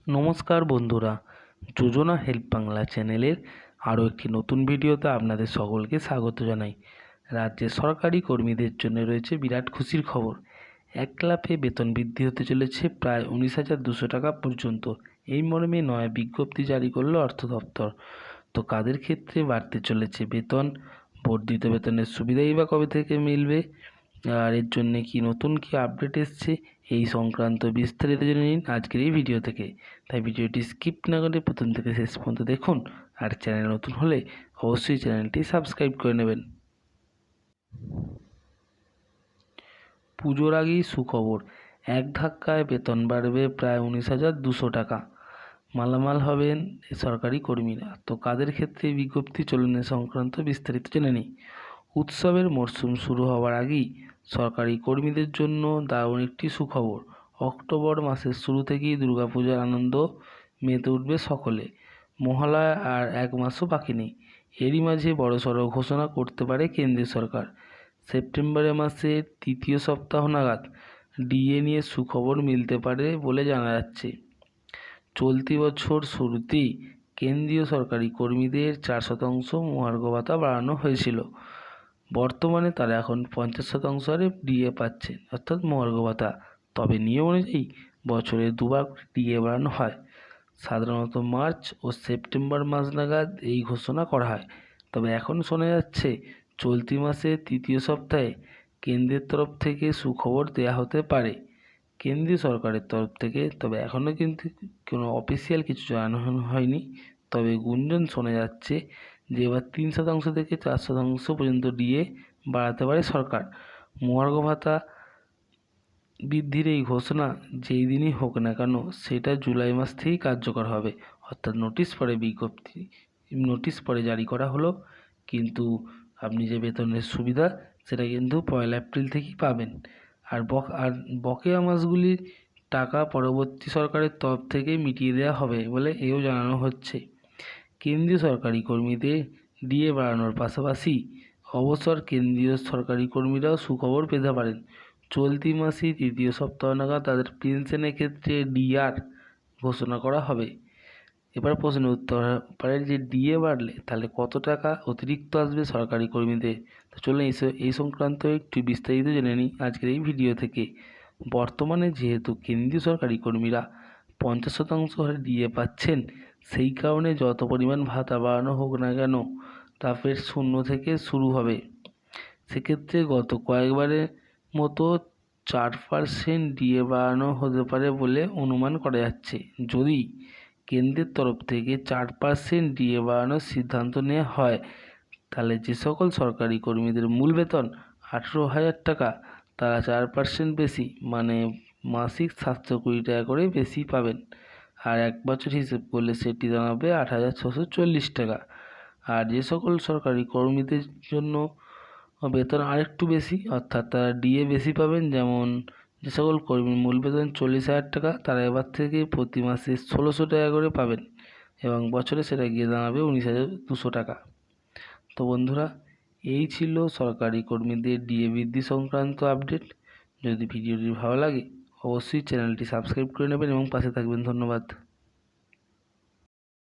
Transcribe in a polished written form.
নমস্কার বন্ধুরা, যোজনা হেল্প বাংলা চ্যানেলের আরও একটি নতুন ভিডিওতে আপনাদের সকলকে স্বাগত জানাই। রাজ্যের সরকারি কর্মীদের জন্য রয়েছে বিরাট খুশির খবর। এক লাফে বেতন বৃদ্ধি হতে চলেছে প্রায় 19,200 টাকা পর্যন্ত। এই মর্মে নয়া বিজ্ঞপ্তি জারি করল অর্থ দপ্তর। তো কাদের ক্ষেত্রে বাড়তে চলেছে বেতন, বর্ধিত বেতনের সুবিধাই বা কবে থেকে মিলবে, আর এর জন্য কি নতুন কি আপডেট এসছে, এই সংক্রান্ত বিস্তারিত জেনে নিন আজকের এই ভিডিও থেকে। তাই ভিডিওটি স্কিপ না করে প্রথম থেকে শেষ পর্যন্ত দেখুন, আর চ্যানেল নতুন হলে অবশ্যই চ্যানেলটি সাবস্ক্রাইব করে নেবেন। পুজোর আগেই সুখবর, এক ধাক্কায় বেতন বাড়বে প্রায় 19,200 টাকা। মালামাল হবেন সরকারি কর্মীরা। তো কাদের ক্ষেত্রে বিজ্ঞপ্তি, চলুন এ সংক্রান্ত বিস্তারিত জেনে নিই। উৎসবের মরশুম শুরু হওয়ার আগেই সরকারি কর্মীদের জন্য দারুণ একটি সুখবর। অক্টোবর মাসের শুরু থেকেই দুর্গাপূজার আনন্দ মেতে উঠবে সকলে। মহালয়া আর এক মাসও বাকি নেই। এরই মাঝে বড়সড় ঘোষণা করতে পারে কেন্দ্রীয় সরকার। সেপ্টেম্বর মাসের তৃতীয় সপ্তাহ নাগাদ ডিএ নিয়ে সুখবর মিলতে পারে বলে জানা যাচ্ছে। চলতি বছর শুরুতেই কেন্দ্রীয় সরকারি কর্মীদের 4% মহার্ঘ ভাতা বাড়ানো হয়েছিল। বর্তমানে তারা এখন 50% হারে ডিএ পাচ্ছেন, অর্থাৎ মহার্ঘ ভাতা। তবে নিয়ম অনুযায়ী বছরে দুবার ডিএ বাড়ানো হয়। সাধারণত মার্চ ও সেপ্টেম্বর মাস নাগাদ এই ঘোষণা করা হয়। তবে এখন শোনা যাচ্ছে চলতি মাসের তৃতীয় সপ্তাহে কেন্দ্রের তরফ থেকে সুখবর দেয়া হতে পারে। কেন্দ্রীয় সরকারের তরফ থেকে তবে এখনও কিন্তু কোনো অফিসিয়াল কিছু জানানো হয়নি। তবে গুঞ্জন শোনা যাচ্ছে যে এবার 3% থেকে 4% পর্যন্ত ডিএ বাড়াতে পারে সরকার। মহার্ঘ ভাতা বৃদ্ধির এই ঘোষণা যেই দিনই হোক না কেন, সেটা জুলাই মাস থেকেই কার্যকর হবে। অর্থাৎ নোটিশ পরে জারি করা হলো, কিন্তু আপনি যে বেতনের সুবিধা সেটা কিন্তু 1 এপ্রিল থেকেই পাবেন। আর বকেয়া মাসগুলির টাকা পরবর্তী সরকারের তরফ থেকে মিটিয়ে দেওয়া হবে বলে এও জানানো হচ্ছে। কেন্দ্রীয় সরকারি কর্মীদের ডিএ বাড়ানোর পাশাপাশি অবসর কেন্দ্রীয় সরকারি কর্মীরাও সুখবর পেতে পারেন। চলতি মাসেই তৃতীয় সপ্তাহ নাগাদ তাদের পেনশনের ক্ষেত্রে ডিআর ঘোষণা করা হবে। এবার প্রশ্ন উত্তর পারে যে ডিএ বাড়লে তাহলে কত টাকা অতিরিক্ত আসবে সরকারি কর্মীদের। তো চলুন এই সংক্রান্ত একটু বিস্তারিত জেনে নিই আজকের এই ভিডিও থেকে। বর্তমানে যেহেতু কেন্দ্রীয় সরকারি কর্মীরা 50% হারে ডিএ পাচ্ছেন, সেই কারণে যত পরিমাণ ভাতা বাড়ানো হোক না কেন তা ফের 0 থেকে শুরু হবে। সেক্ষেত্রে গত কয়েকবারের মতো 4% ডিএ বাড়ানো হতে পারে বলে অনুমান করা যাচ্ছে। যদি কেন্দ্রের তরফ থেকে 4% ডিএ বাড়ানোর সিদ্ধান্ত নেওয়া হয়, তাহলে যে সকল সরকারি কর্মীদের মূল বেতন 18,000 টাকা, তারা 4% বেশি মানে মাসিক 720 টাকা করে বেশি পাবেন। আর এক বছর হিসেব করলে সেটি দাঁড়াবে 8,640 টাকা। আর যে সকল সরকারি কর্মীদের জন্য বেতন আরেকটু বেশি, অর্থাৎ তারা ডিএ বেশি পাবেন, যেমন যে সকল কর্মীর মূল বেতন 40,000 টাকা, তারা এবার থেকে প্রতি মাসে 1,600 টাকা করে পাবেন এবং বছরে সেটা গিয়ে দাঁড়াবে 19,200 টাকা। তো বন্ধুরা, এই ছিল সরকারি কর্মীদের ডিএ বৃদ্ধি সংক্রান্ত আপডেট। যদি ভিডিওটি ভালো লাগে অবশ্যই চ্যানেলটি সাবস্ক্রাইব করে নেবেন এবং পাশে থাকবেন। ধন্যবাদ।